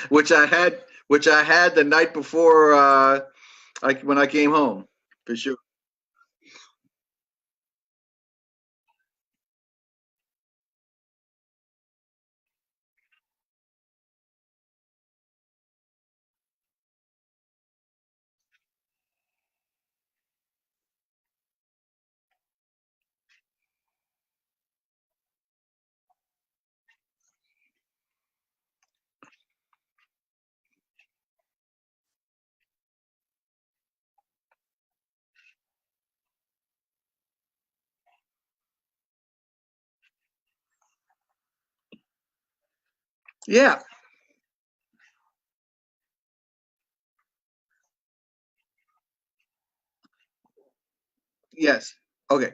which I had the night before when I came home, for sure. Yeah. Yes. Okay.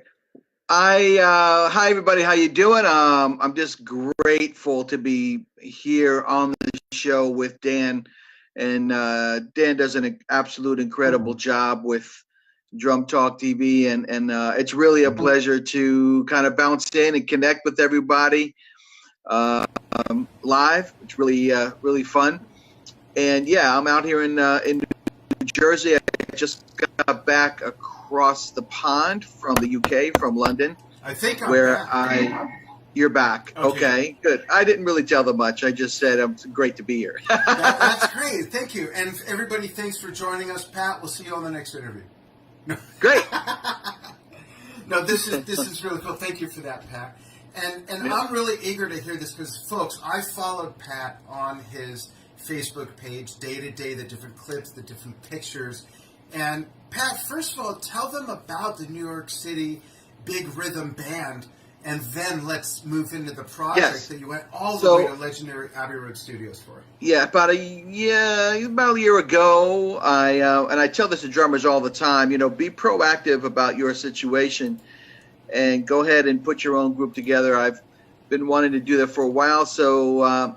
Hi everybody, how you doing? I'm just grateful to be here on the show with Dan, and Dan does an absolute incredible job with Drum Talk TV, and it's really a pleasure to kind of bounce in and connect with everybody uh, live. It's really fun, and yeah, I'm out here in New Jersey. I just got back across the pond from the UK, from London, I think I'm where back. you're back. Okay. Okay, good. I didn't really tell them much. I just said it's great to be here. That's great. Thank you. And everybody, thanks for joining us, Pat. We'll see you on the next interview. Great. No, this is really cool. Thank you for that, Pat. And Yeah. I'm really eager to hear this because, folks, I followed Pat on his Facebook page day to day, the different clips, the different pictures. And Pat, first of all, tell them about the New York City Big Rhythm Band, and then let's move into the project Yes. that you went all the So- way to legendary Abbey Road Studios for. Yeah, about a year ago, I tell this to drummers all the time. You know, be proactive about your situation, and go ahead and put your own group together. I've been wanting to do that for a while, so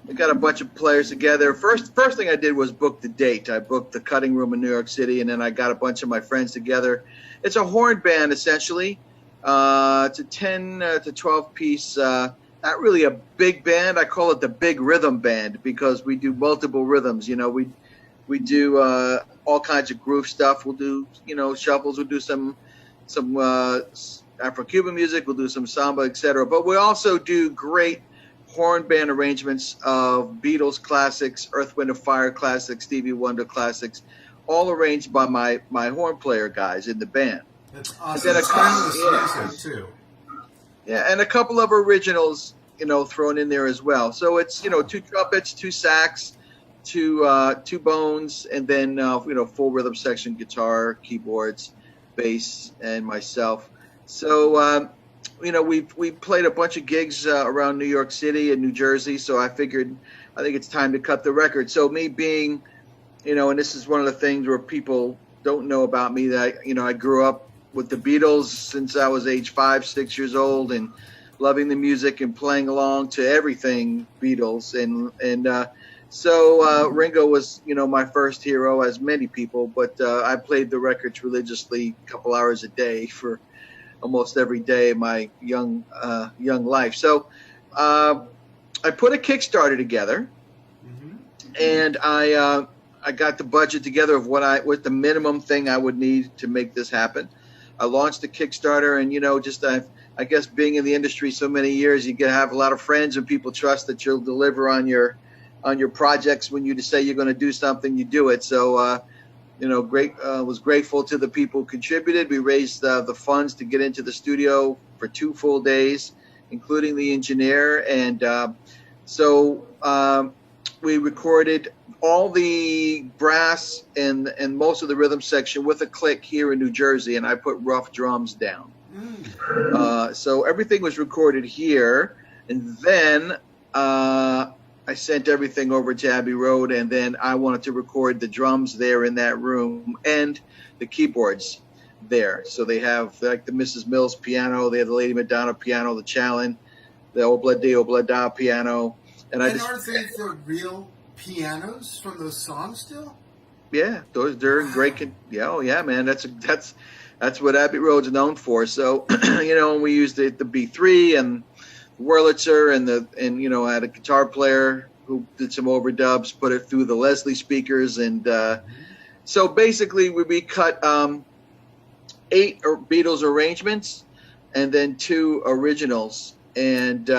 we got a bunch of players together. First thing I did was book the date. I booked the Cutting Room in New York City, and then I got a bunch of my friends together. It's a horn band essentially. It's a 10 to 12 piece. Not really a big band. I call it the Big Rhythm Band because we do multiple rhythms. You know, we do all kinds of groove stuff. We'll do shuffles. We'll do some Afro-Cuban music. We'll do some samba, etc. But we also do great horn band arrangements of Beatles classics, Earth, Wind, and Fire classics, Stevie Wonder classics, all arranged by my horn player guys in the band. That's awesome. then a It's timeless music, too. Yeah, and a couple of originals, thrown in there as well. So it's, two trumpets, two sax, two bones, and then full rhythm section, guitar, keyboards, bass, and myself. So we played a bunch of gigs around New York City and New Jersey. So I think it's time to cut the record. So me being, and this is one of the things where people don't know about me, that I grew up with the Beatles since I was age 5, 6 years old, and loving the music and playing along to everything Beatles. So Ringo was, my first hero, as many people, but I played the records religiously a couple hours a day for almost every day of my young life. So I put a Kickstarter together, and I got the budget together of what the minimum thing I would need to make this happen. I launched the Kickstarter, and I guess being in the industry so many years, you have a lot of friends and people trust that you'll deliver on your projects. When you say you're going to do something, you do it. So was grateful to the people who contributed. We raised the funds to get into the studio for 2 full days, including the engineer, and so we recorded all the brass and most of the rhythm section with a click here in New Jersey, and I put rough drums down. So everything was recorded here, and then I sent everything over to Abbey Road, and then I wanted to record the drums there in that room and the keyboards there. So they have like the Mrs. Mills piano, they have the Lady Madonna piano, the Challen, the Oblada piano, and aren't they the real pianos from those songs still? Yeah, they're in great. Yeah, man, that's what Abbey Road's known for. So and we used the B3 and Wurlitzer, and I had a guitar player who did some overdubs, put it through the Leslie speakers, and so basically we cut 8 Beatles arrangements and then 2 originals, and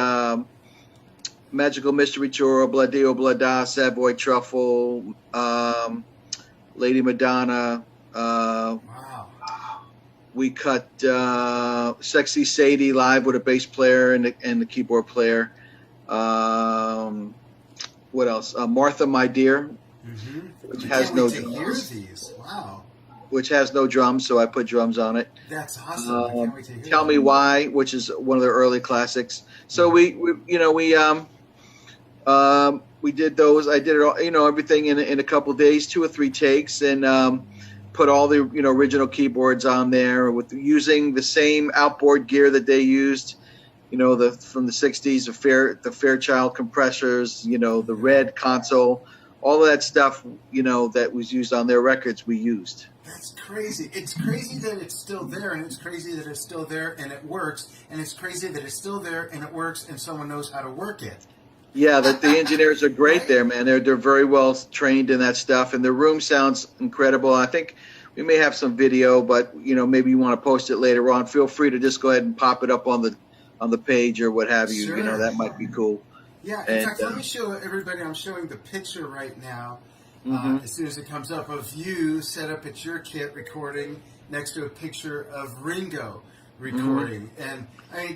Magical Mystery Tour, Obla-Di Obla-Da, Savoy Truffle, Lady Madonna. Wow. We cut Sexy Sadie live with a bass player and the keyboard player. What else? Martha, My Dear, which has no drums. These. Wow. Which has no drums, so I put drums on it. That's awesome. I can't wait to hear Tell that. Me Why, which is one of the early classics. So we did those. I did it all, everything in a couple days, 2 or 3 takes, and put all the original keyboards on there with using the same outboard gear that they used, from the 60s, the Fairchild compressors, the red console, all of that stuff, that was used on their records, we used. That's crazy. It's crazy that it's still there, and it's crazy that it's still there and it works, and it's crazy that it's still there and it works and someone knows how to work it. Yeah, that the engineers are great Right? there, man. They're very well trained in that stuff, and the room sounds incredible. I think we may have some video, but maybe you want to post it later on. Feel free to just go ahead and pop it up on the page or what have you. Sure. That might be cool. Yeah, in fact, let me show everybody. I'm showing the picture right now. As soon as it comes up, of you set up at your kit recording next to a picture of Ringo recording, and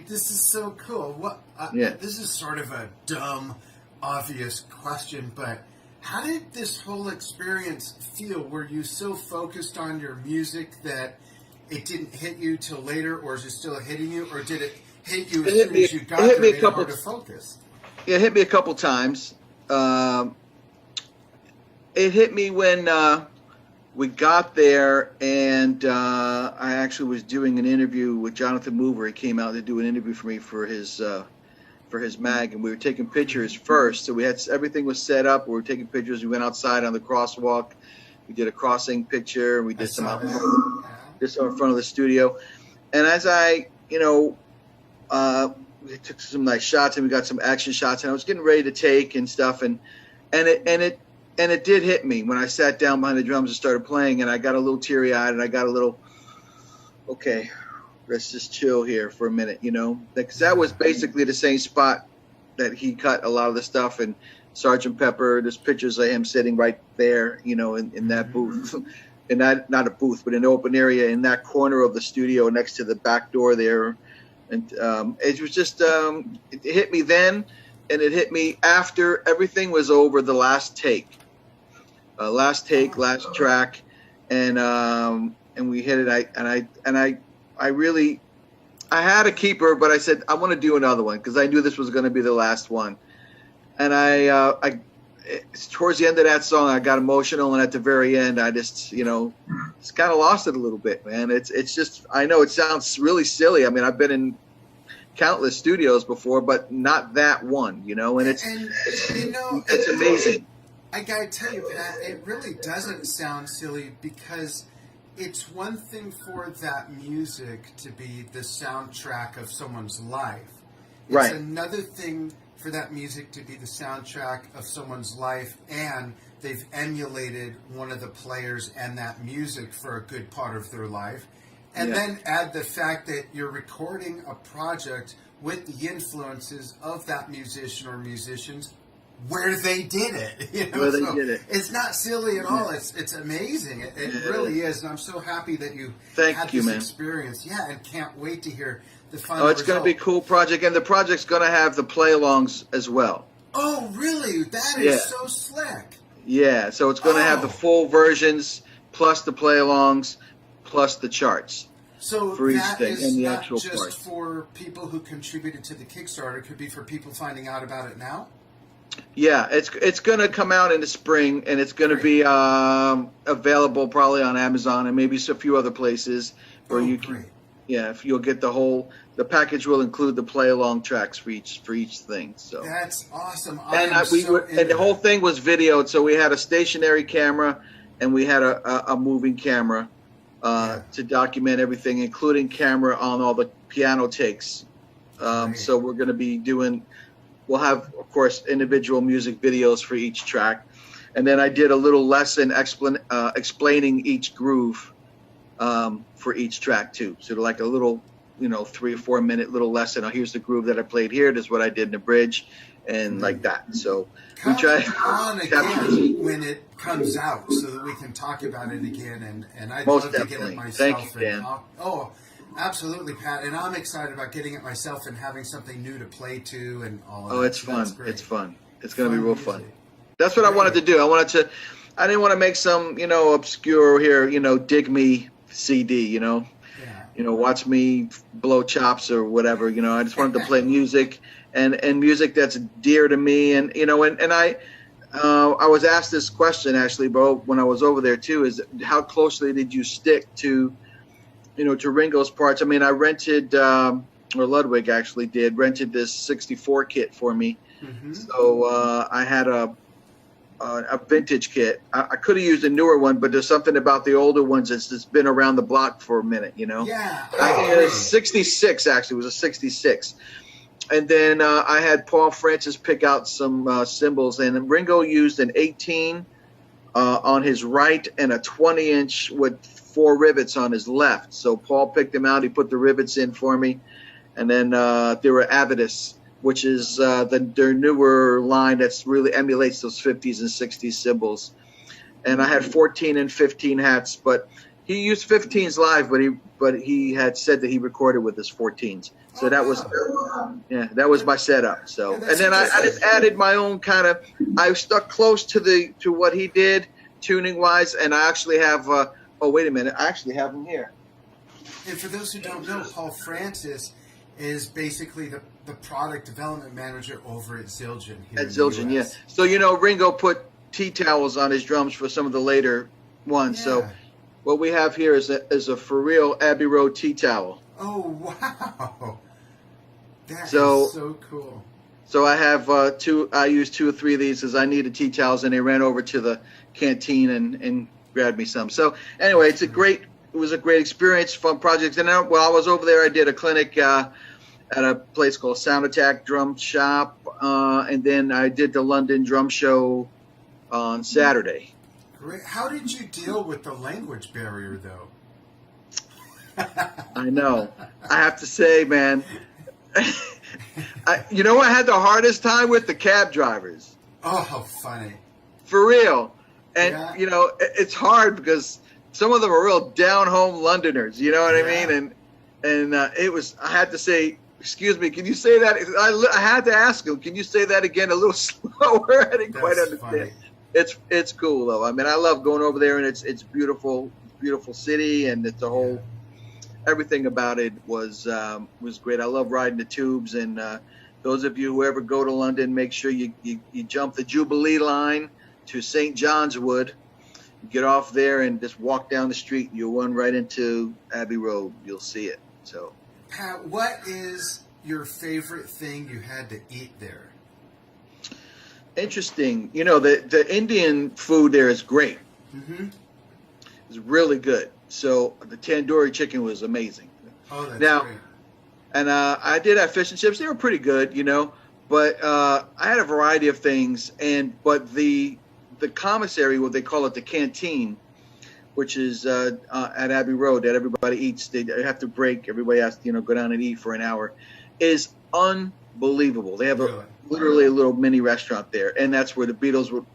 this is so cool. This is sort of a dumb, obvious question, but how did this whole experience feel? Were you so focused on your music that it didn't hit you till later, or is it still hitting you, or did it hit you as soon as you got there and made it hard to focus? Yeah, it hit me a couple times. It hit me when we got there, and I actually was doing an interview with Jonathan Mover. He came out to do an interview for me for his mag, and we were taking pictures first. So we had everything was set up. We were taking pictures. We went outside on the crosswalk. We did a crossing picture. We did some out just in front of the studio. And as I, we took some nice shots, and we got some action shots, and I was getting ready to take and stuff, and it did hit me when I sat down behind the drums and started playing, and I got a little teary-eyed, and I got a little, okay, let's just chill here for a minute, because that was basically the same spot that he cut a lot of the stuff, and Sgt. Pepper, there's pictures of him sitting right there, in that booth, and not a booth, but an open area in that corner of the studio next to the back door there, and it was just, it hit me then, and it hit me after everything was over, the last take. Last track, and we hit it. I had a keeper, but I said I want to do another one because I knew this was going to be the last one. And towards the end of that song, I got emotional, and at the very end, I just just kind of lost it a little bit, man. It's just, I know it sounds really silly. I mean, I've been in countless studios before, but not that one, and it's amazing. I gotta tell you, Pat, it really doesn't sound silly because it's one thing for that music to be the soundtrack of someone's life. It's another thing for that music to be the soundtrack of someone's life, and they've emulated one of the players and that music for a good part of their life. And then add the fact that you're recording a project with the influences of that musician or musicians where they did it. Where they did it. It's not silly at all. It's amazing. It really is. And I'm so happy that you had this experience. Yeah, and can't wait to hear the final it's going to be a cool project. And the project's going to have the play-alongs as well. Oh, really? That is so slick. Yeah, so it's going to have the full versions plus the play-alongs plus the charts. So for each that thing is and the not actual just part. for people who contributed to the Kickstarter. It could be for people finding out about it now. Yeah, it's going to come out in the spring, and it's going to be available probably on Amazon and maybe a few other places where you can. Yeah, if you'll get the package will include the play along tracks for each thing. So that's awesome. And the whole thing was videoed, so we had a stationary camera and we had a moving camera to document everything, including camera on all the piano takes. So we're going to be doing we'll have, of course, individual music videos for each track. And then I did a little lesson explaining each groove for each track too. So like a little, 3 or 4 minute little lesson. Oh, here's the groove that I played here. This is what I did in the bridge, and like that. So we try on again when it comes out, so that we can talk about it again. And I'd Most love definitely. to get it myself. Thank you, Dan. Oh, absolutely, Pat. And I'm excited about getting it myself and having something new to play to and all of that. Oh, it's So fun. that's great. It's fun. It's going to be real music. fun. That's what I wanted to do. I didn't want to make some, obscure here, dig me CD, watch me blow chops or whatever, I just wanted to play music and music that's dear to me. And, I was asked this question actually, Bo, when I was over there too, is how closely did you stick to, to Ringo's parts? I mean, I rented, or Ludwig actually rented this 64 kit for me. Mm-hmm. So I had a vintage kit. I could have used a newer one, but there's something about the older ones that's just been around the block for a minute, Yeah. It was 66, actually. It was a 66. And then I had Paul Francis pick out some cymbals, and Ringo used an 18 on his right and a 20-inch with 4 rivets on his left. So Paul picked them out. He put the rivets in for me. And then there were Avidus, which is their newer line that's really emulates those 50s and 60s cymbals. And I had 14 and 15 hats, but he used 15s live, but he had said that he recorded with his 14s. So that was my setup. So and then I just added my own kind of. I stuck close to what he did tuning wise, and I actually have. Oh wait a minute, I actually have him here. And for those who don't know, Paul Francis is basically the product development manager over at Zildjian here At Zildjian, yeah. So Ringo put tea towels on his drums for some of the later ones. Yeah. So what we have here is a for real Abbey Road tea towel. Oh wow, that is so cool. So I have two. I used 2 or 3 of these as I needed tea towels, and they ran over to the canteen and grabbed me some. So anyway, it was a great experience, fun project. And while I was over there, I did a clinic at a place called Sound Attack Drum Shop, and then I did the London Drum Show on Saturday. Great. How did you deal with the language barrier, though? I know. I have to say, man, I had the hardest time with the cab drivers. Oh, how funny. For real. And, Yeah. it's hard because some of them are real down-home Londoners, you know what I mean? And it was, I had to say, excuse me, can you say that? I had to ask him, can you say that again a little slower? I didn't quite understand. Funny. It's cool, though. I mean, I love going over there, and it's beautiful city, and it's a whole, everything about it was great. I love riding the tubes, and those of you who ever go to London, make sure you jump the Jubilee line to St. John's Wood. Get off there and just walk down the street. You'll run right into Abbey Road. You'll see it. So, Pat, what is your favorite thing you had to eat there? interesting. The Indian food there is great. Mm-hmm. It's really good. So the tandoori chicken was amazing. Oh, that's great. And I did have fish and chips. They were pretty good, But I had a variety of things. But the commissary, what they call it, the canteen, which is at Abbey Road that everybody eats. They have to break. Everybody has to, go down and eat for an hour. Is unbelievable. They have literally a little mini restaurant there, and that's where the Beatles would,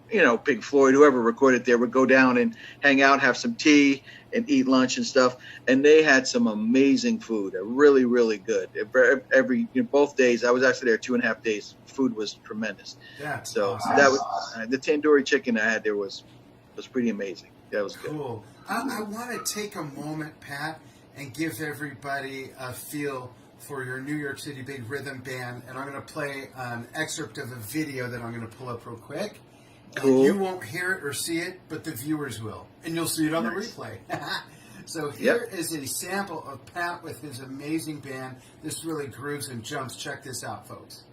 Pink Floyd, whoever recorded there, would go down and hang out, have some tea, and eat lunch and stuff. And they had some amazing food, really, really good. Both days, I was actually there 2.5 days. Food was tremendous. Yeah. So awesome. that was the tandoori chicken I had there was pretty amazing. That was cool. I want to take a moment, Pat, and give everybody a feel for your New York City Big Rhythm Band, and I'm going to play an excerpt of a video that I'm going to pull up real quick. Cool. And you won't hear it or see it, but the viewers will, and you'll see it on the replay. So here is a sample of Pat with his amazing band. This really grooves and jumps. Check this out, folks.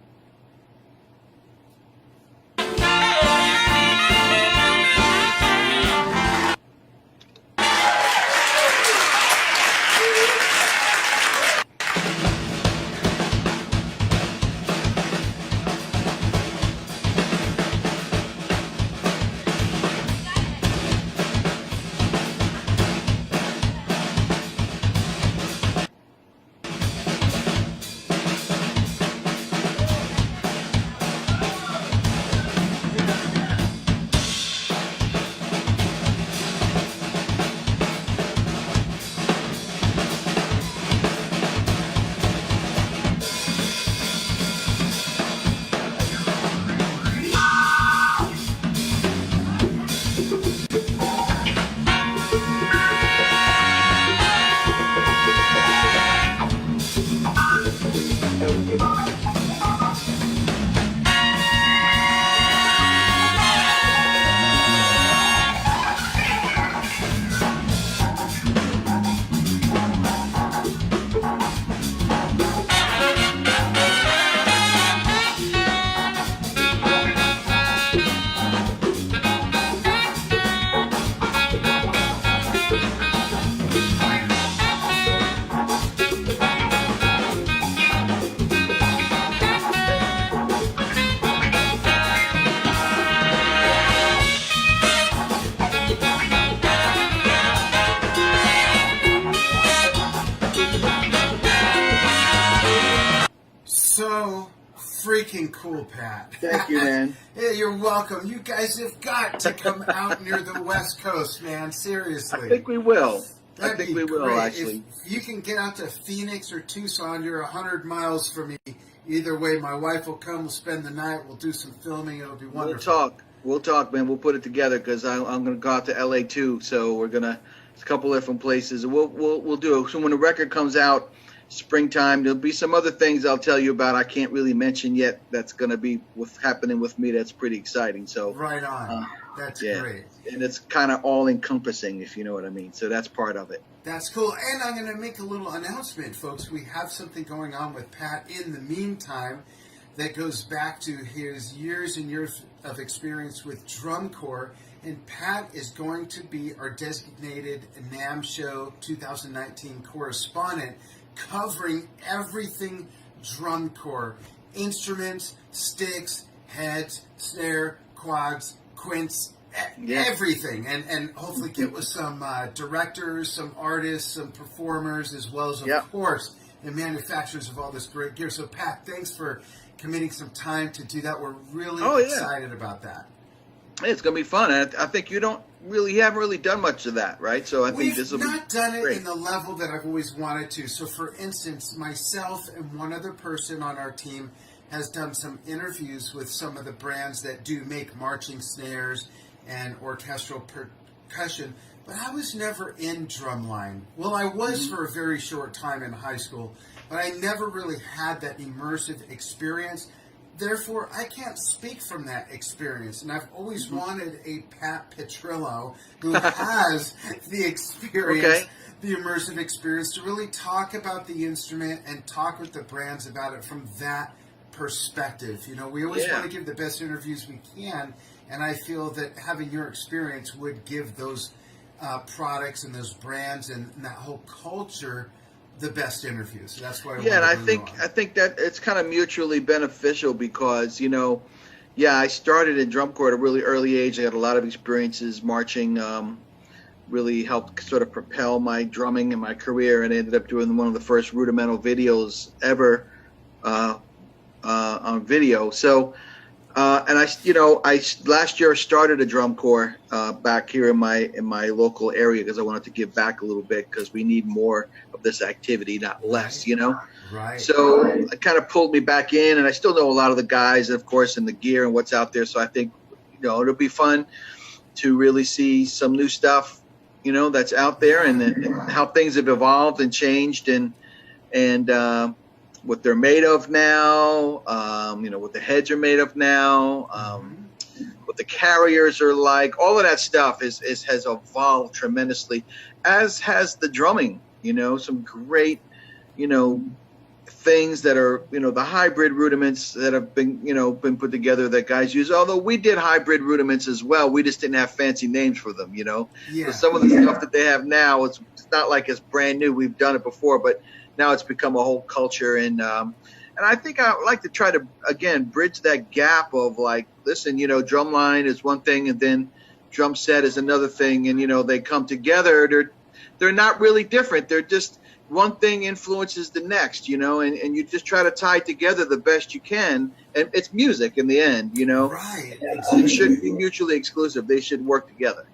So freaking cool, Pat. Thank you, man. Yeah, you're welcome. You guys have got to come out near the West Coast, man. Seriously. I think we will. That'd I think be we will, great. actually. If you can get out to Phoenix or Tucson, you're 100 miles from me. Either way, my wife will come. We'll spend the night. We'll do some filming. It'll be wonderful. We'll talk, man. We'll put it together because I'm going to go out to LA too. So we're gonna a couple different places. We'll do it. So when the record comes out, springtime, there'll be some other things I'll tell you about. I can't really mention yet. That's going to be what's happening with me. That's pretty exciting. So right on. That's great. And it's kind of all encompassing, if you know what I mean. So that's part of it. That's cool. And I'm going to make a little announcement, folks. We have something going on with Pat in the meantime that goes back to his years and years of experience with drum corps. And Pat is going to be our designated NAMM Show 2019 correspondent, covering everything drum corps. Instruments, sticks, heads, snare, quads, quints, everything. And hopefully get with some directors, some artists, some performers, as well as, of course, the manufacturers of all this great gear. So, Pat, thanks for committing some time to do that. We're really excited about that. It's going to be fun. And I think you haven't really done much of that, right? So I think this will be We've not done it great. in the level that I've always wanted to. So, for instance, myself and one other person on our team has done some interviews with some of the brands that do make marching snares and orchestral percussion, but I was never in drumline. Well, I was for a very short time in high school, but I never really had that immersive experience. Therefore, I can't speak from that experience, and I've always wanted a Pat Petrillo who has the experience, the immersive experience, to really talk about the instrument and talk with the brands about it from that perspective. You know, we always want to give the best interviews we can, and I feel that having your experience would give those products and those brands and that whole culture the best interviews. So that's why and I think that it's kind of mutually beneficial because, I started in drum corps at a really early age. I had a lot of experiences marching, really helped sort of propel my drumming and my career, and I ended up doing one of the first rudimental videos ever on video. So and I last year started a drum corps back here in my local area because I wanted to give back a little bit because we need more of this activity, not less, Right. So it kind of pulled me back in, and I still know a lot of the guys, of course, and the gear and what's out there. So I think, it'll be fun to really see some new stuff, that's out there, and how things have evolved and changed, and what they're made of now, what the heads are made of now, what the carriers are like. All of that stuff has evolved tremendously, as has the drumming. Some great, things that are, the hybrid rudiments that have been put together that guys use. Although we did hybrid rudiments as well, we just didn't have fancy names for them. So some of the stuff that they have now, it's not like it's brand new. We've done it before, but now it's become a whole culture, and I think I would like to try to again bridge that gap of like, listen, drumline is one thing, and then drum set is another thing, and they come together. They're not really different. They're just one thing influences the next, and you just try to tie together the best you can, and it's music in the end, Right. It shouldn't be mutually exclusive. They should work together,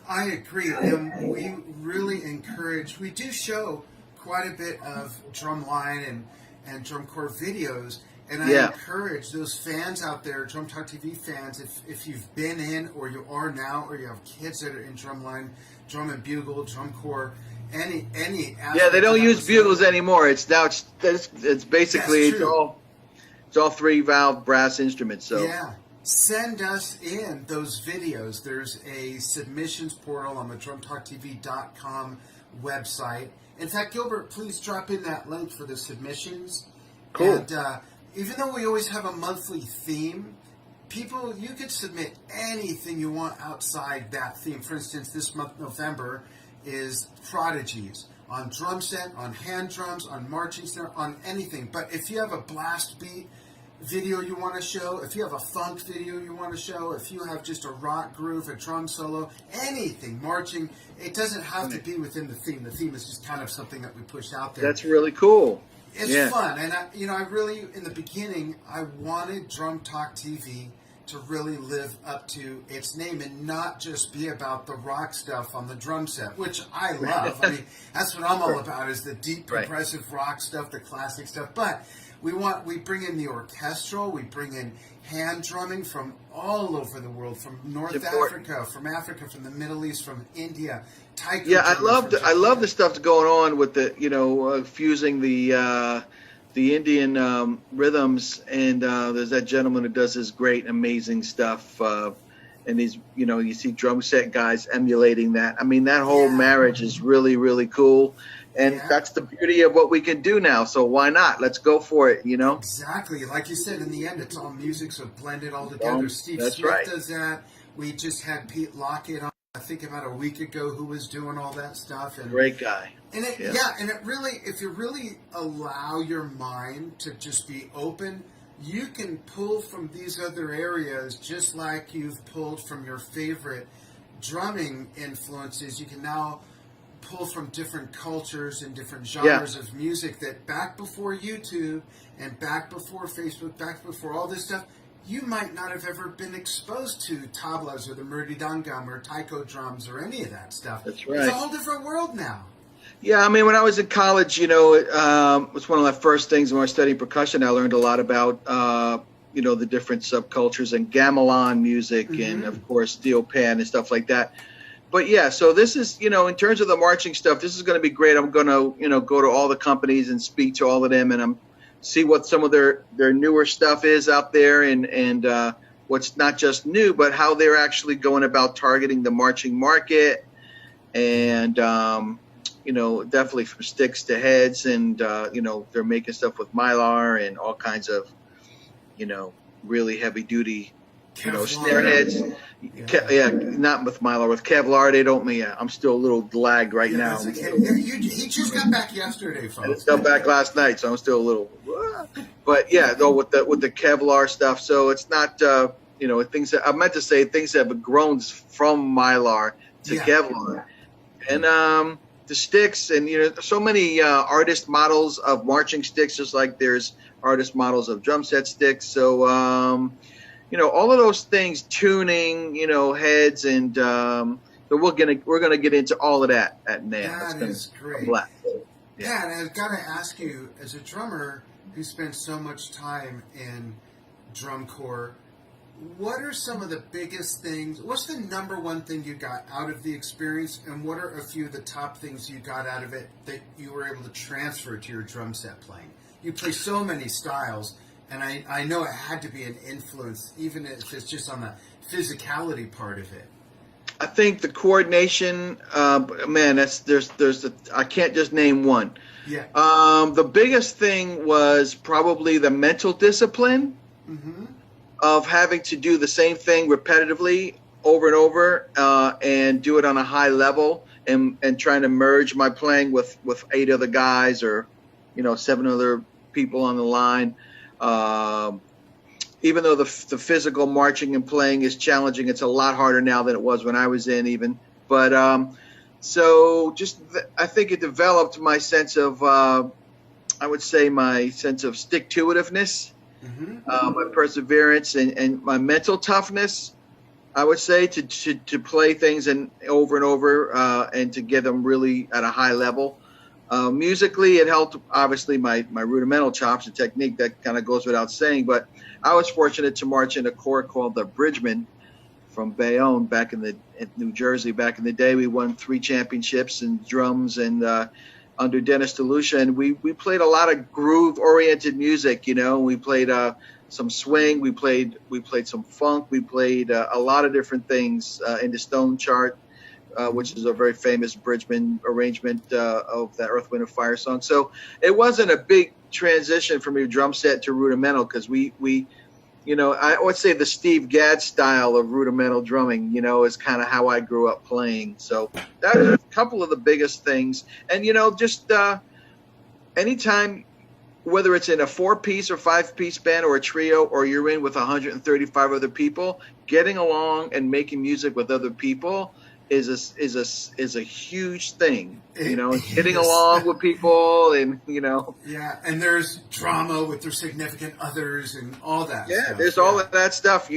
I agree, and we really encourage. We do show quite a bit of drumline and drum corps videos, and I encourage those fans out there, Drum Talk TV fans, if you've been in or you are now, or you have kids that are in drumline, drum and bugle, drum corps, any Yeah, they aspect don't of that use whatsoever. bugles anymore. It's now it's basically That's true. it's all 3-valve brass instruments. So Yeah. Send us in those videos. There's a submissions portal on the drumtalktv.com website. In fact, Gilbert, please drop in that link for the submissions. cool. And even though we always have a monthly theme, you could submit anything you want outside that theme. For instance, this month, November, is prodigies on drum set, on hand drums, on marching snare, on anything. But if you have a blast beat video you want to show, if you have a funk video you want to show, if you have just a rock groove, a drum solo, anything, marching, it doesn't have to be within the theme. The theme is just kind of something that we push out there. That's really cool. It's fun, and I really, in the beginning, I wanted Drum Talk TV to really live up to its name and not just be about the rock stuff on the drum set, which I love. I mean, that's what I'm all about, is the deep, progressive rock stuff, the classic stuff. But we bring in the orchestral, we bring in hand drumming from all over the world, from North Africa, from the Middle East, from India. Yeah, I love the stuff that's going on with the fusing the Indian rhythms, and there's that gentleman who does this great, amazing stuff, and these you see drum set guys emulating that. I mean, that whole marriage is really, really cool, and that's the beauty of what we can do now. So why not? Let's go for it. Exactly, like you said. In the end, it's all music, so blend it all together. Steve Smith does that. We just had Pete Lockett on, I think, about a week ago, who was doing all that stuff. And great guy. And it really, if you really allow your mind to just be open, you can pull from these other areas, just like you've pulled from your favorite drumming influences. You can now pull from different cultures and different genres of music that back before YouTube and back before Facebook, back before all this stuff, you might not have ever been exposed to tablas or the mridangam or taiko drums or any of that stuff. That's right. It's a whole different world now. Yeah, I mean, when I was in college, it was one of the first things when I was studying percussion. I learned a lot about, the different subcultures and gamelan music and, of course, steel pan and stuff like that. But, yeah, so this is, in terms of the marching stuff, this is going to be great. I'm going to, go to all the companies and speak to all of them, and see what some of their newer stuff is out there, and what's not just new, but how they're actually going about targeting the marching market, and definitely from sticks to heads, and they're making stuff with Mylar and all kinds of really heavy duty snare heads. Not with Mylar, with Kevlar. They don't. I'm still a little lagged right now. He just got back yesterday, folks. I just got back last night, so I'm still a little. But yeah, though with the Kevlar stuff, so it's not things that I meant to say, things that have grown from Mylar to Kevlar, and the sticks, and so many artist models of marching sticks, just like there's artist models of drum set sticks. So all of those things, tuning, heads, and so we're gonna get into all of that at NAMM. That is great. Pat, I've got to ask you, as a drummer who spent so much time in drum corps, what are some of the biggest things? What's the number one thing you got out of the experience, and what are a few of the top things you got out of it that you were able to transfer to your drum set playing? You play so many styles, and I know it had to be an influence, even if it's just on the physicality part of it. I think the coordination, man, I can't just name one. Yeah. The biggest thing was probably the mental discipline of having to do the same thing repetitively over and over, and do it on a high level, and trying to merge my playing with 8 other guys, or 7 other people on the line. Even though the physical marching and playing is challenging, it's a lot harder now than it was when I was in even. But I think it developed my sense of, I would say, my sense of stick-to-itiveness, my perseverance, and my mental toughness, I would say, to play things over and over, and to get them really at a high level. Musically, it helped, obviously, my rudimental chops and technique. That kind of goes without saying. But I was fortunate to march in a corps called the Bridgemen from Bayonne back in New Jersey back in the day. We won 3 championships in drums and under Dennis DeLucia, and we played a lot of groove-oriented music. We played some swing, we played some funk, we played a lot of different things in the Stone Chart, which is a very famous Bridgman arrangement of that Earth, Wind and Fire song. So it wasn't a big transition from your drum set to rudimental, because we I would say the Steve Gadd style of rudimental drumming, is kind of how I grew up playing. So that was a couple of the biggest things. And, just anytime, whether it's in a 4-piece or 5-piece band or a trio, or you're in with 135 other people, getting along and making music with other people is a huge thing, getting along with people, and Yeah, and there's drama with their significant others and all that. Yeah, stuff. there's all of that stuff.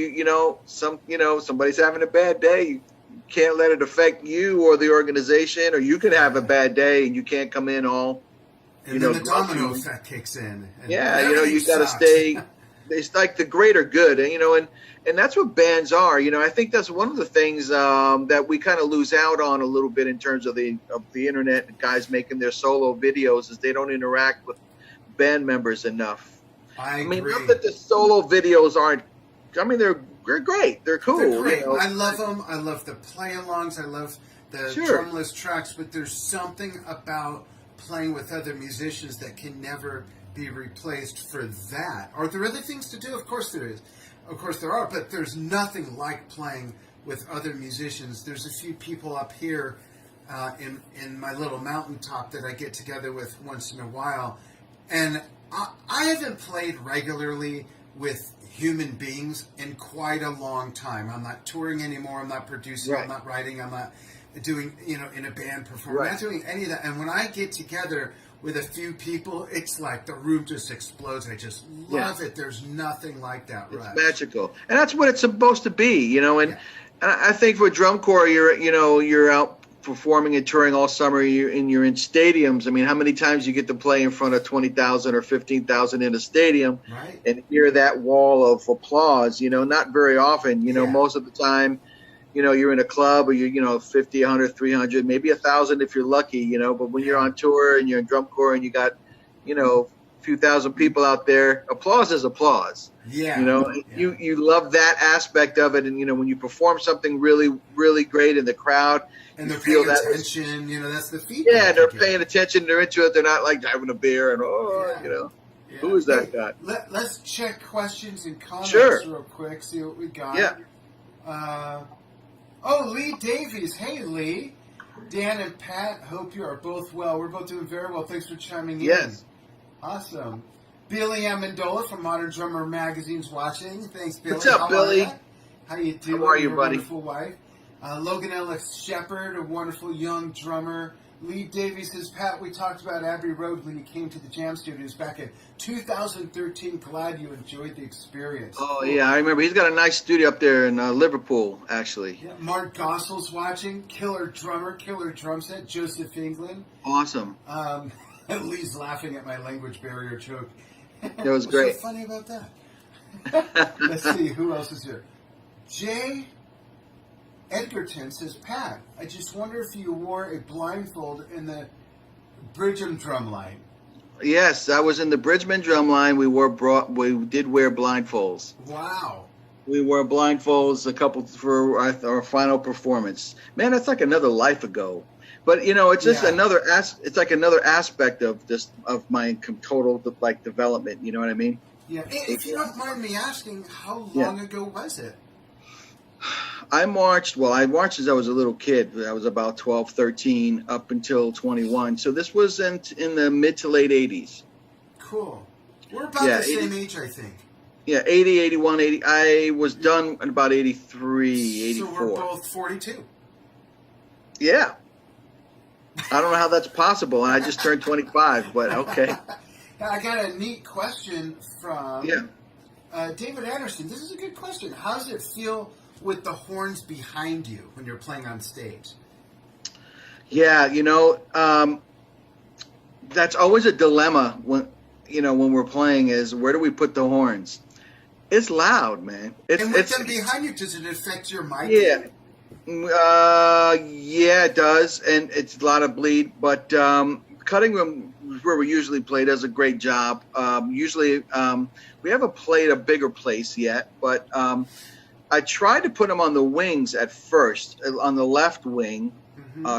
Somebody's having a bad day. You can't let it affect you or the organization, or you can have a bad day and you can't come in all. And then the domino effect kicks in. And you got to stay. It's like the greater good, and that's what bands are. I think that's one of the things that we kind of lose out on a little bit in terms of the internet and guys making their solo videos, is they don't interact with band members enough. I mean, not that the solo videos aren't. I mean, they're great. They're cool. They're great. I love them. I love the play-alongs. I love the drumless tracks. But there's something about playing with other musicians that can never be replaced for that. Are there other things to do? Of course there is. Of course there are. But there's nothing like playing with other musicians. There's a few people up here in my little mountaintop that I get together with once in a while. And I haven't played regularly with human beings in quite a long time. I'm not touring anymore. I'm not producing. Right. I'm not writing. I'm not doing, in a band performance. Right. I'm not doing any of that. And when I get together with a few people, it's like the room just explodes. I just love it. There's nothing like that. It's magical. And that's what it's supposed to be, and I think for drum corps, you're out performing and touring all summer, you're in stadiums. I mean, how many times you get to play in front of 20,000 or 15,000 in a stadium, right, and hear that wall of applause? Not very often. Most of the time, you're in a club, or you're 50, 100, 300, maybe 1,000 if you're lucky. But when you're on tour and you're in drum corps and you got a few thousand people out there, applause is applause. You love that aspect of it, and when you perform something really, really great in the crowd, and they're paying attention, that's the feedback. Yeah, they're paying attention. They're into it. They're not like having a beer and who is that guy? Let's check questions and comments real quick. See what we got. Yeah. Lee Davies. Hey, Lee. Dan and Pat, hope you are both well. We're both doing very well. Thanks for chiming in. Yes. Awesome. Billy Amendola from Modern Drummer Magazine's watching. Thanks, Billy. What's up, Billy? How you doing? How are you, buddy? Wonderful wife. Logan Ellis Shepard, a wonderful young drummer. Lee Davies says, Pat, we talked about Abbey Road when you came to the Jam Studios back in 2013. Glad you enjoyed the experience. Oh, yeah, I remember. He's got a nice studio up there in Liverpool, actually. Yeah, Mark Gossel's watching. Killer drummer, killer drum set. Joseph England. Awesome. Lee's laughing at my language barrier joke. It was great. What's so funny about that? Let's see, who else is here? Jay Edgerton says, Pat, I just wonder if you wore a blindfold in the Bridgham drum line. Yes, I was in the Bridgman drum line. We did wear blindfolds. Wow. We wore blindfolds a couple for our final performance. Man, that's like another life ago. But it's just another it's like another aspect of my total development. You know what I mean? Yeah. If you don't mind me asking, how long ago was it? I marched as I was a little kid. I was about 12, 13, up until 21. So this was in the mid to late 80s. Cool. We're about the same age, I think. Yeah, 80, 81, 80. I was done in about 83, 84. So we're both 42. Yeah. I don't know how that's possible, and I just turned 25, but okay. I got a neat question from David Anderson. This is a good question. How does it feel with the horns behind you when you're playing on stage? Yeah, that's always a dilemma when we're playing, is where do we put the horns? It's loud, man. And with them behind you, does it affect your mic? Yeah. Yeah, it does, and it's a lot of bleed. But cutting room, where we usually play, does a great job. Usually, we haven't played a bigger place yet, but I tried to put them on the wings at first, on the left wing,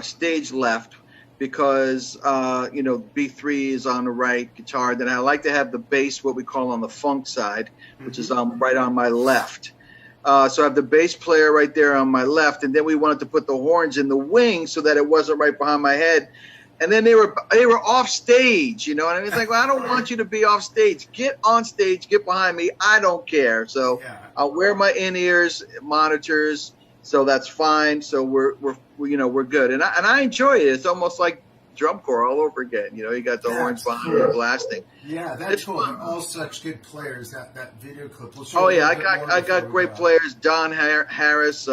stage left, because B3 is on the right guitar. Then I like to have the bass, what we call on the funk side, which is right on my left. So I have the bass player right there on my left, and then we wanted to put the horns in the wing so that it wasn't right behind my head. And then they were off stage, and I was like, well, I don't want you to be off stage. Get on stage, get behind me. I don't care. So I'll wear my in-ears monitors, so that's fine. So we're good, and I enjoy it. It's almost like drum corps all over again. You got the horns behind you blasting. Yeah, that's cool. They're all such good players. That video clip. I got great players. Don Harris,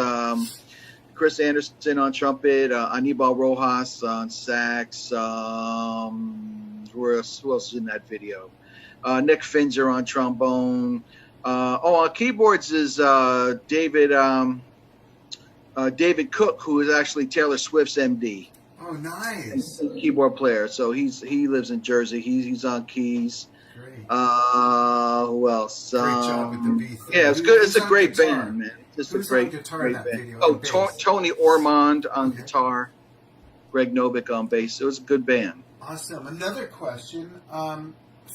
Chris Anderson on trumpet, Anibal Rojas on sax. Who else is in that video? Nick Finzer on trombone. On keyboards is David Cook, who is actually Taylor Swift's MD. Oh, nice. Keyboard player. So he lives in Jersey. He's on keys. Great. Who else? Great job with the beat. Yeah, it's good. It's a great band, man. Just Who's a great, on guitar great in that band. video? Oh, Tony Ormond on guitar. Greg Novick on bass. It was a good band. Awesome. Another question.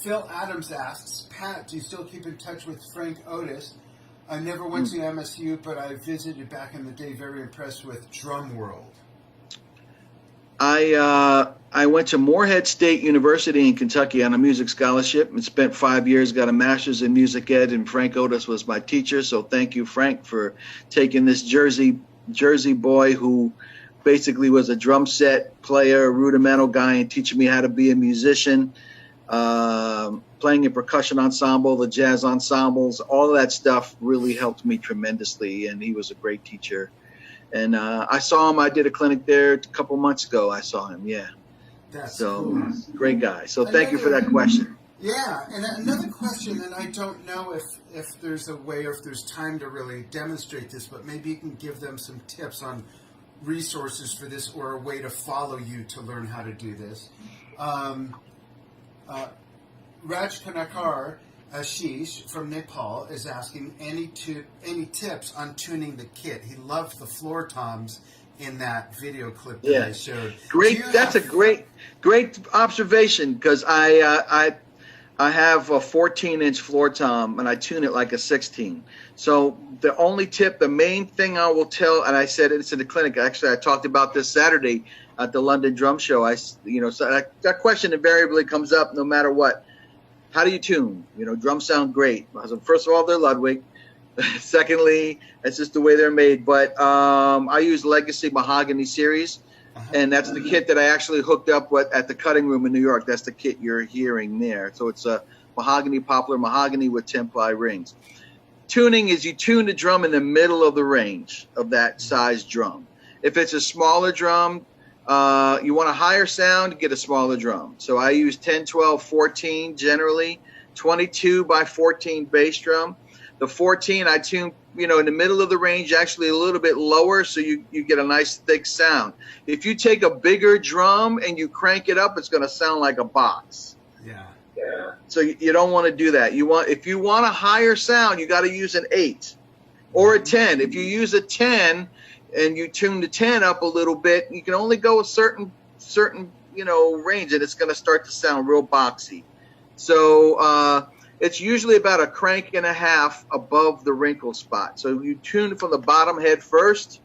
Phil Adams asks, Pat, do you still keep in touch with Frank Otis? I never went to MSU, but I visited back in the day. Very impressed with Drum World. I went to Morehead State University in Kentucky on a music scholarship and spent 5 years, got a master's in music ed, and Frank Otis was my teacher. So thank you, Frank, for taking this Jersey boy who basically was a drum set player, a rudimental guy, and teaching me how to be a musician, playing in percussion ensemble, the jazz ensembles, all of that stuff really helped me tremendously, and he was a great teacher. And I saw him. I did a clinic there a couple months ago. I saw him. Yeah. That's so cool. Great guy. So thank you for that question. Yeah, and another question, and I don't know if there's a way or if there's time to really demonstrate this, but maybe you can give them some tips on resources for this or a way to follow you to learn how to do this. Raj Kanakar Ashish from Nepal is asking any tips on tuning the kit. He loved the floor toms in that video clip that I showed. Great. That's a great observation, because I have a 14-inch floor tom and I tune it like a 16. So the main thing I will tell, and I said it's in the clinic. Actually, I talked about this Saturday at the London Drum Show. So that question invariably comes up no matter what. How do you tune? Drums sound great. First of all, they're Ludwig. Secondly, that's just the way they're made. But I use Legacy Mahogany Series, and that's the kit that I actually hooked up with at the cutting room in New York. That's the kit you're hearing there. So it's a mahogany poplar, mahogany with 10-ply rings. Tuning is you tune the drum in the middle of the range of that size drum. If it's a smaller drum, you want a higher sound, get a smaller drum. So I use 10, 12, 14 generally, 22 by 14 bass drum. The 14 I tune, in the middle of the range, actually a little bit lower, so you get a nice thick sound. If you take a bigger drum and you crank it up, it's going to sound like a box. Yeah. So you don't want to do that. If you want a higher sound, you got to use an 8 or a 10. If you use a 10 and you tune the 10 up a little bit, you can only go a certain range, and it's going to start to sound real boxy. So it's usually about a crank and a half above the wrinkle spot. So you tune from the bottom head first.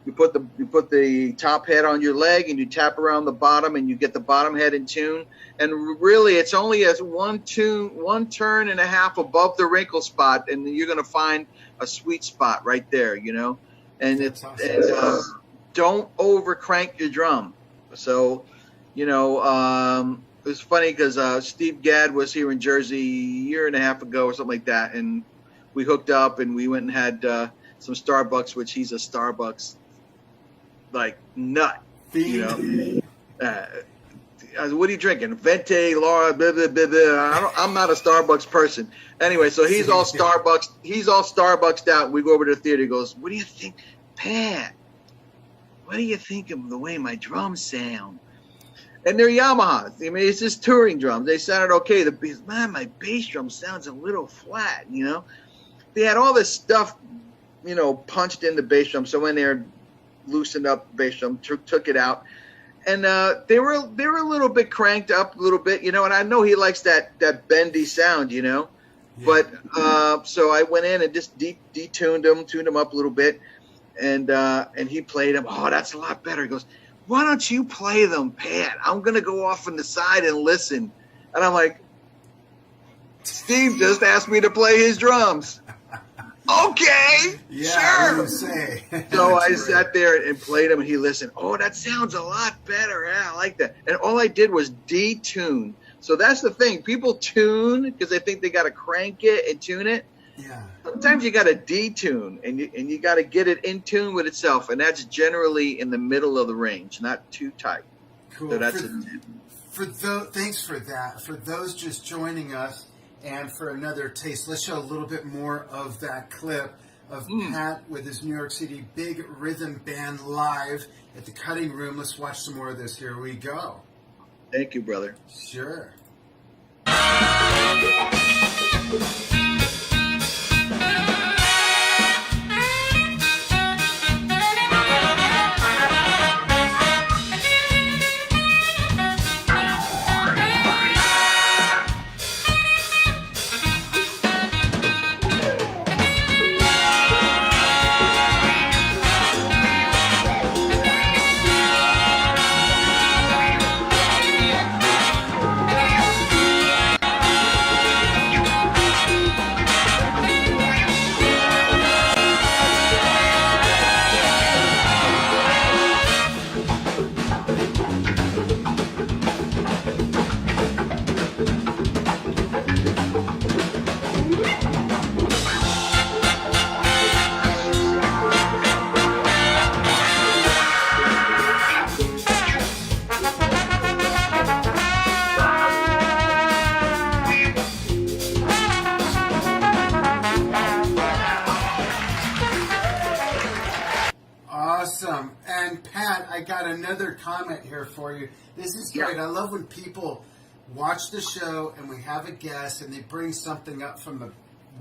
You put the top head on your leg and you tap around the bottom and you get the bottom head in tune. And really, it's only as one turn and a half above the wrinkle spot, and you're going to find a sweet spot right there, And it's awesome. Don't over crank your drum. So, it was funny because Steve Gadd was here in Jersey a year and a half ago or something like that, and we hooked up and we went and had some Starbucks, which he's a Starbucks nut. I said, what are you drinking? Venti, Laura, blah, blah, blah, blah. I'm not a Starbucks person. Anyway, so he's all Starbucks. He's all Starbucksed out. We go over to the theater. He goes, what do you think, Pat? What do you think of the way my drums sound? And they're Yamahas. I mean, it's just touring drums. They sounded okay. Man, my bass drum sounds a little flat, you know. They had all this stuff, you know, punched in the bass drum. So when they're loosened up the bass drum, took it out. And they were a little bit cranked up a little bit, you know, and I know he likes that bendy sound, you know. Yeah. But so I went in and just detuned them, tuned them up a little bit, and he played them. Oh, that's a lot better. He goes, why don't you play them, Pat? I'm gonna go off on the side and listen. And I'm like, Steve just asked me to play his drums. Okay, yeah, sure. Say. So I sat there and played him, and he listened. Oh, that sounds a lot better. Yeah, I like that. And all I did was detune. So that's the thing. People tune because they think they got to crank it and tune it. Yeah. Sometimes you got to detune, and you got to get it in tune with itself, and that's generally in the middle of the range, not too tight. Cool. So that's thanks for that. For those just joining us. And for another taste, let's show a little bit more of that clip of Pat with his New York City Big Rhythm Band live at the Cutting Room. Let's watch some more of this. Here we go. Thank you, brother. Sure. Awesome. And Pat, I got another comment here for you. This is great. Yeah. I love when people watch the show and we have a guest and they bring something up from the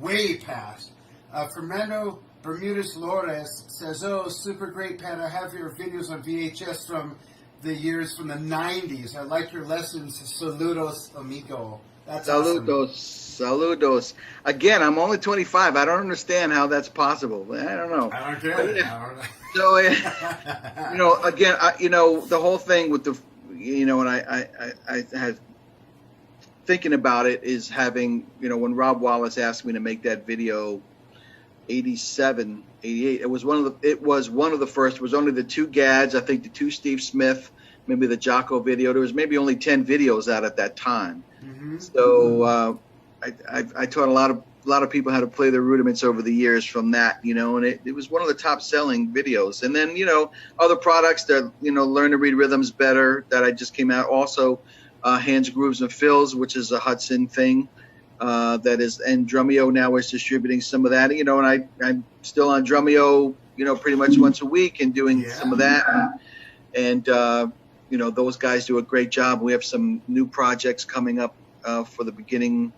way past. Fernando Bermudez Lores says, oh, super great, Pat. I have your videos on VHS from the years from the 90s. I like your lessons. Saludos, amigo. That's Saludos. Awesome. Saludos. Again, I'm only 25. I don't understand how that's possible. I don't know. I don't care. So, you know, again, you know, the whole thing with the, you know, and I had thinking about it is having, you know, when Rob Wallace asked me to make that video, 87, 88, it was one of the first. It was only the two Gads, I think the two Steve Smith, maybe the Jocko video. There was maybe only 10 videos out at that time. Mm-hmm. So I taught a lot of people how to play the rudiments over the years from that, you know, and it was one of the top selling videos. And then, you know, other products that, you know, Learn to Read Rhythms Better that I just came out. Also, Hands, Grooves, and Fills, which is a Hudson thing that is, and Drumeo now is distributing some of that, you know, and I'm still on Drumeo, you know, pretty much once a week and doing some of that. And you know, those guys do a great job. We have some new projects coming up for the beginning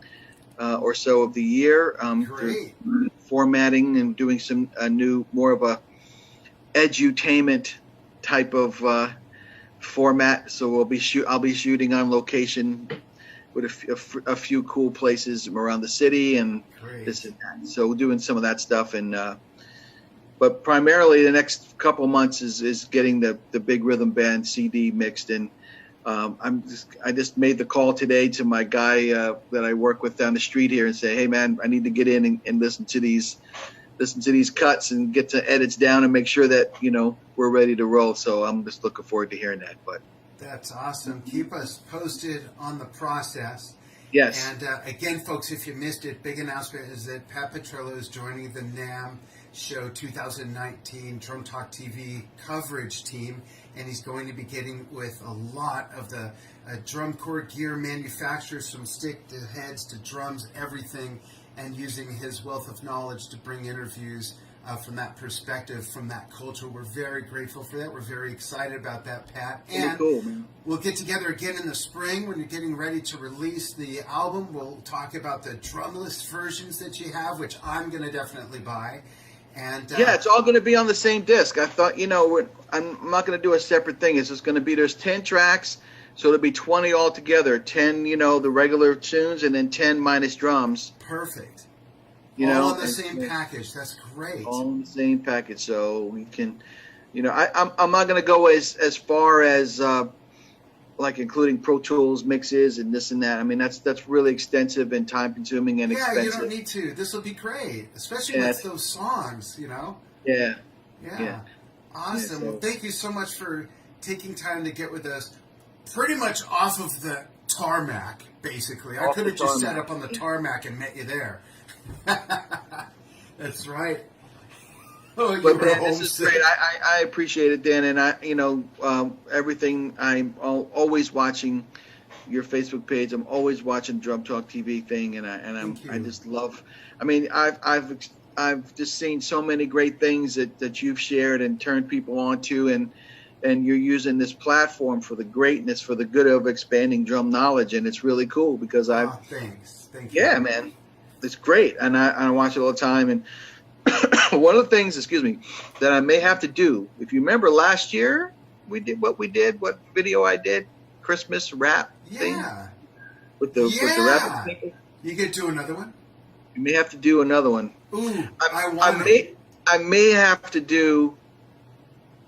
or so of the year. Formatting and doing some new, more of a edutainment type of format. So I'll be shooting on location with a few cool places around the city and this and that. So we're doing some of that stuff, and but primarily the next couple months is getting the Big Rhythm Band CD mixed in. I just made the call today to my guy that I work with down the street here and say, hey man, I need to get in and listen to these cuts and get the edits down and make sure that, you know, we're ready to roll. So I'm just looking forward to hearing that. But that's awesome. Keep us posted on the process. Yes. And again, folks, if you missed it, big announcement is that Pat Petrillo is joining the NAMM Show 2019 Drum Talk TV coverage team. and he's going to be getting with a lot of the drum corps gear manufacturers, from stick to heads to drums, everything, and using his wealth of knowledge to bring interviews from that perspective, from that culture. We're very grateful for that. We're very excited about that, Pat. And cool, man. We'll get together again in the spring when you're getting ready to release the album. We'll talk about the drumless versions that you have, which I'm going to definitely buy. And yeah, it's all going to be on the same disc. I thought, I'm not going to do a separate thing. It's just going to be, there's 10 tracks, so it'll be 20 altogether. 10, the regular tunes, and then 10 minus drums. Perfect. All in the same package. That's great. All in the same package, so we can, I'm not going to go as far as like including Pro Tools mixes and this and that. I mean, that's really extensive and time consuming and expensive. Yeah, you don't need to. This will be great, especially with those songs. Yeah. Awesome. Yeah, Well, thank you so much for taking time to get with us. Pretty much off of the tarmac, basically. I could have just sat up on the tarmac and met you there. That's right. Oh, but man, this is great. I appreciate it, Dan, and everything. I'm always watching your Facebook page. I'm always watching Drum Talk TV thing, and I just love. I mean, I've just seen so many great things that you've shared and turned people onto, and you're using this platform for the greatness, for the good of expanding drum knowledge, and it's really cool because thanks. Thank you. Yeah, man. It's great, and I watch it all the time. And one of the things, that I may have to do, if you remember last year, what video I did, Christmas rap thing with the rapping people. You could do another one. You may have to do another one. Ooh, I may have to do.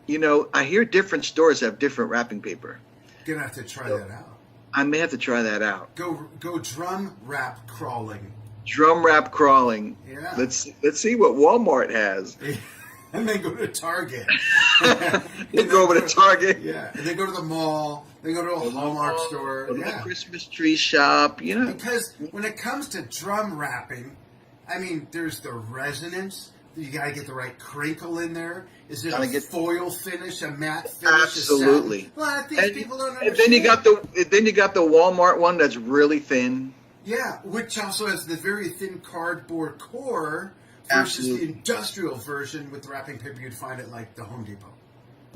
I hear different stores have different wrapping paper. You're gonna have to try that out. I may have to try that out. Go drum rap crawling. Drum rap crawling. Yeah. Let's see what Walmart has. And then go to Target. Then go over to Target. Yeah. And then go to the mall. Then go to a Hallmark store. Go to the Christmas tree shop. Because when it comes to drum rapping, I mean, there's the resonance. You got to get the right crinkle in there. Is it a foil finish, a matte finish? Absolutely. A lot of things people don't understand. And then you got the Walmart one that's really thin. Yeah, which also has the very thin cardboard core versus the industrial version with the wrapping paper you'd find at like the Home Depot.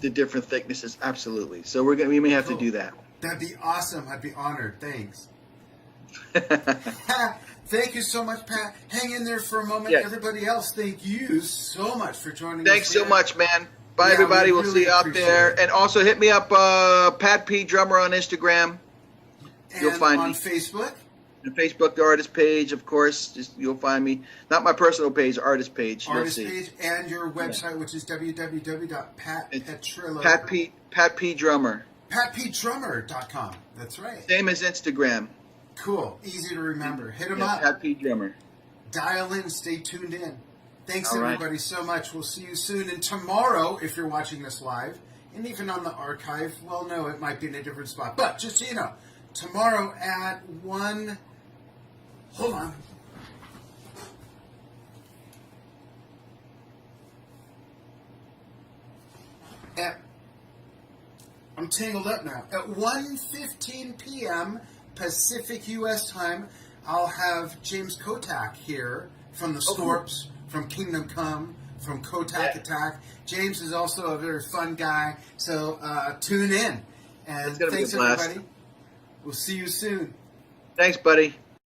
The different thicknesses, absolutely. So we may have to do that. That'd be awesome. I'd be honored. Thanks. Thank you so much, Pat. Hang in there for a moment. Yes. Everybody else, thank you so much for joining us. Thanks so much, man. Bye, everybody. We'll see you out there. And also hit me up, Pat P. Drummer on Instagram. You'll find me. On Facebook? The Facebook, the artist page, of course. You'll find me. Not my personal page, artist page. Artist page, and your website, which is www.patpetrillo. Pat P. Drummer. PatPDrummer.com. That's right. Same as Instagram. Cool. Easy to remember. Hit them up. Pat P. Drummer. Dial in. Stay tuned in. Thanks, everybody, so much. We'll see you soon. And tomorrow, if you're watching this live, and even on the archive, well, no, it might be in a different spot. But just so you know, tomorrow at 1... Hold on. I'm tangled up now. At 1:15 p.m. Pacific U.S. time, I'll have James Kotak here from the Scorps, from Kingdom Come, from Kotak Attack. James is also a very fun guy, so tune in. And thanks, everybody. We'll see you soon. Thanks, buddy.